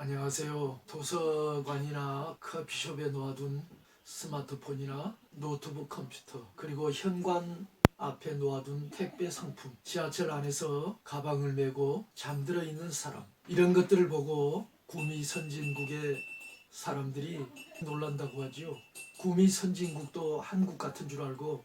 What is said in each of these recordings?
안녕하세요. 도서관이나 커피숍에 놓아둔 스마트폰이나 노트북 컴퓨터, 그리고 현관 앞에 놓아둔 택배 상품, 지하철 안에서 가방을 메고 잠들어 있는 사람, 이런 것들을 보고 구미 선진국의 사람들이 놀란다고 하지요. 구미 선진국도 한국 같은 줄 알고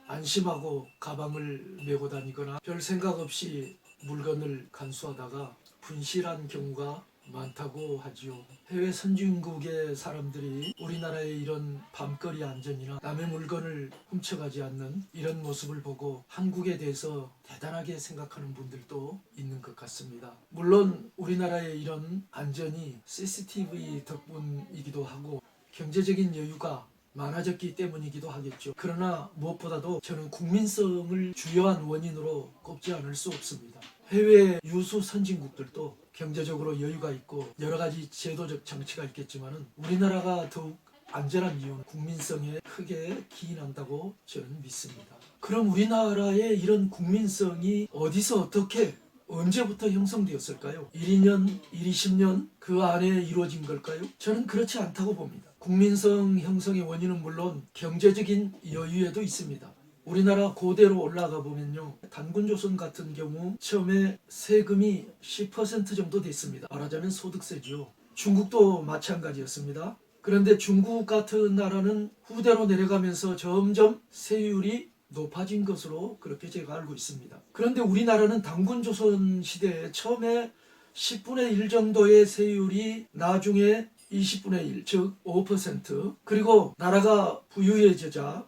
안심하고 가방을 메고 다니거나 별 생각 없이 물건을 간수하다가 분실한 경우가 많다고 하지요. 해외 선진국의 사람들이 우리나라의 이런 밤거리 안전이나 남의 물건을 훔쳐가지 않는 이런 모습을 보고 한국에 대해서 대단하게 생각하는 분들도 있는 것 같습니다. 물론 우리나라의 이런 안전이 CCTV 덕분이기도 하고 경제적인 여유가 많아졌기 때문이기도 하겠죠. 그러나 무엇보다도 저는 국민성을 주요한 원인으로 꼽지 않을 수 없습니다. 해외 유수 선진국들도 경제적으로 여유가 있고 여러 가지 제도적 장치가 있겠지만 우리나라가 더욱 안전한 이유는 국민성에 크게 기인한다고 저는 믿습니다. 그럼 우리나라의 이런 국민성이 어디서 어떻게 언제부터 형성되었을까요? 1, 2년, 1, 20년 그 안에 이루어진 걸까요? 저는 그렇지 않다고 봅니다. 국민성 형성의 원인은 물론 경제적인 여유에도 있습니다. 우리나라 고대로 올라가 보면요, 단군조선 같은 경우 처음에 세금이 10% 정도 됐습니다. 말하자면 소득세지요. 중국도 마찬가지였습니다. 그런데 중국 같은 나라는 후대로 내려가면서 점점 세율이 높아진 것으로 그렇게 제가 알고 있습니다. 그런데 우리나라는 단군조선 시대에 처음에 10분의 1 정도의 세율이 나중에 20분의 1, 즉 5%, 그리고 나라가 부유해지자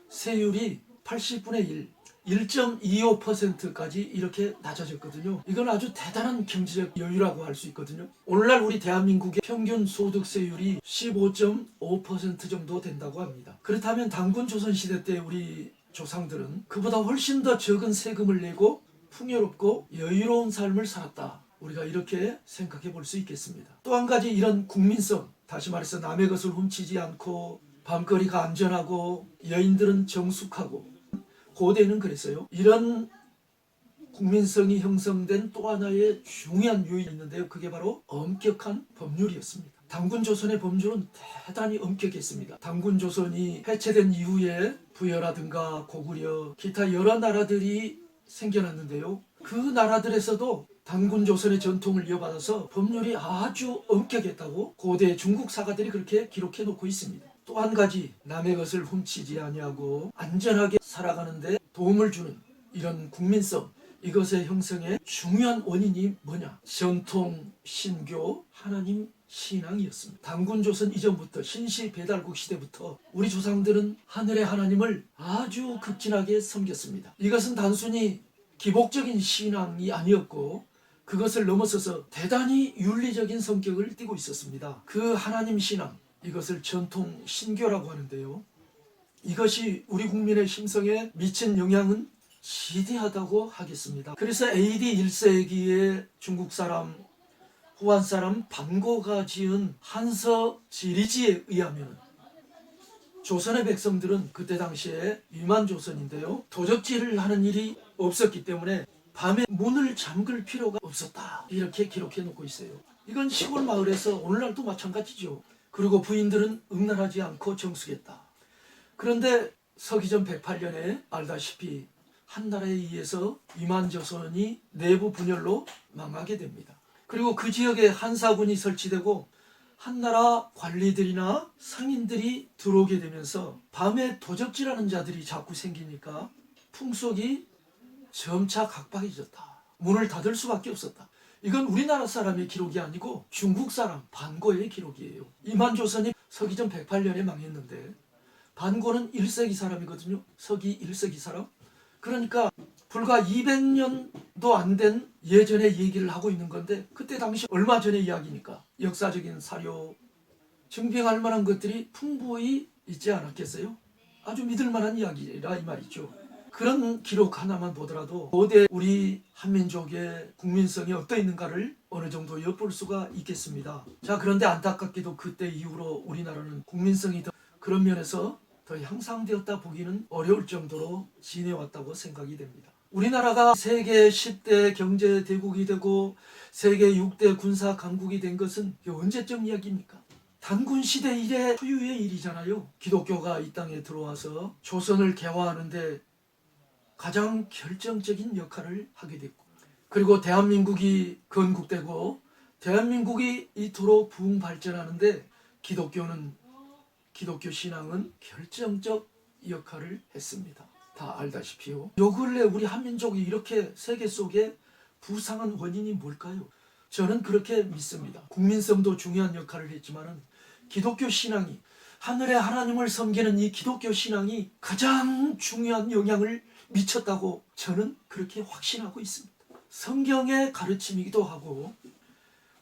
세율이 80분의 1, 1.25%까지 이렇게 낮아졌거든요. 이건 아주 대단한 경제적 여유라고 할 수 있거든요. 오늘날 우리 대한민국의 평균 소득세율이 15.5% 정도 된다고 합니다. 그렇다면 단군조선 시대 때 우리 조상들은 그보다 훨씬 더 적은 세금을 내고 풍요롭고 여유로운 삶을 살았다. 우리가 이렇게 생각해 볼 수 있겠습니다. 또 한 가지 이런 국민성, 다시 말해서 남의 것을 훔치지 않고 밤거리가 안전하고 여인들은 정숙하고, 고대는 그랬어요. 이런 국민성이 형성된 또 하나의 중요한 요인이 있는데요. 그게 바로 엄격한 법률이었습니다. 단군조선의 법률은 대단히 엄격했습니다. 단군조선이 해체된 이후에 부여라든가 고구려, 기타 여러 나라들이 생겨났는데요. 그 나라들에서도 단군조선의 전통을 이어받아서 법률이 아주 엄격했다고 고대 중국 사가들이 그렇게 기록해 놓고 있습니다. 또 한 가지, 남의 것을 훔치지 아니하고 안전하게 살아가는데 도움을 주는 이런 국민성, 이것의 형성의 중요한 원인이 뭐냐? 전통, 신교, 하나님 신앙이었습니다. 단군조선 이전부터 신시배달국 시대부터 우리 조상들은 하늘의 하나님을 아주 극진하게 섬겼습니다. 이것은 단순히 기복적인 신앙이 아니었고 그것을 넘어서서 대단히 윤리적인 성격을 띠고 있었습니다. 그 하나님 신앙, 이것을 전통 신교라고 하는데요. 이것이 우리 국민의 심성에 미친 영향은 지대하다고 하겠습니다. 그래서 AD 1세기에 중국 사람, 호안 사람 반고가 지은 한서 지리지에 의하면 조선의 백성들은 그때 당시에 위만조선인데요, 도적질을 하는 일이 없었기 때문에 밤에 문을 잠글 필요가 없었다, 이렇게 기록해 놓고 있어요. 이건 시골 마을에서 오늘날도 마찬가지죠. 그리고 부인들은 응날하지 않고 정숙했다. 그런데 서기전 108년에 알다시피 한나라에 의해서 위만조선이 내부 분열로 망하게 됩니다. 그리고 그 지역에 한사군이 설치되고 한나라 관리들이나 상인들이 들어오게 되면서 밤에 도적질하는 자들이 자꾸 생기니까 풍속이 점차 각박해졌다. 문을 닫을 수밖에 없었다. 이건 우리나라 사람의 기록이 아니고 중국 사람 반고의 기록이에요. 이만조선이 서기전 108년에 망했는데 반고는 1세기 사람이거든요. 서기 1세기 사람. 그러니까 불과 200년도 안 된 예전의 얘기를 하고 있는 건데, 그때 당시 얼마 전의 이야기니까 역사적인 사료, 증빙할 만한 것들이 풍부히 있지 않았겠어요? 아주 믿을 만한 이야기라 이 말이죠. 그런 기록 하나만 보더라도 고대 우리 한민족의 국민성이 어떠했는가를 어느 정도 엿볼 수가 있겠습니다. 자, 그런데 안타깝게도 그때 이후로 우리나라는 국민성이 더 그런 면에서 더 향상되었다 보기는 어려울 정도로 지내왔다고 생각이 됩니다. 우리나라가 세계 10대 경제 대국이 되고 세계 6대 군사 강국이 된 것은 언제적 이야기입니까? 단군 시대 이래 초유의 일이잖아요. 기독교가 이 땅에 들어와서 조선을 개화하는데 가장 결정적인 역할을 하게 됐고, 그리고 대한민국이 건국되고 대한민국이 이토록 부흥 발전하는데 기독교 신앙은 결정적 역할을 했습니다. 다 알다시피요. 요 근래 우리 한민족이 이렇게 세계 속에 부상한 원인이 뭘까요? 저는 그렇게 믿습니다. 국민성도 중요한 역할을 했지만 기독교 신앙이, 하늘의 하나님을 섬기는 이 기독교 신앙이 가장 중요한 영향을 미쳤다고 저는 그렇게 확신하고 있습니다. 성경의 가르침이기도 하고,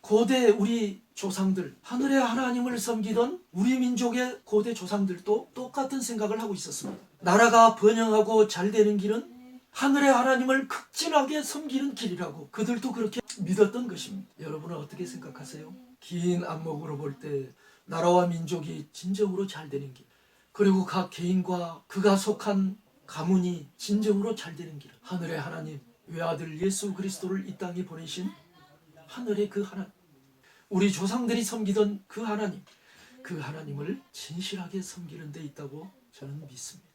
고대 우리 조상들, 하늘의 하나님을 섬기던 우리 민족의 고대 조상들도 똑같은 생각을 하고 있었습니다. 나라가 번영하고 잘 되는 길은 하늘의 하나님을 극진하게 섬기는 길이라고 그들도 그렇게 믿었던 것입니다. 여러분은 어떻게 생각하세요? 긴 안목으로 볼 때 나라와 민족이 진정으로 잘 되는 길, 그리고 각 개인과 그가 속한 가문이 진정으로 잘 되는 길, 하늘의 하나님, 외아들 예수 그리스도를 이 땅에 보내신 하늘의 그 하나님, 우리 조상들이 섬기던 그 하나님, 그 하나님을 진실하게 섬기는 데 있다고 저는 믿습니다.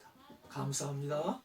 감사합니다.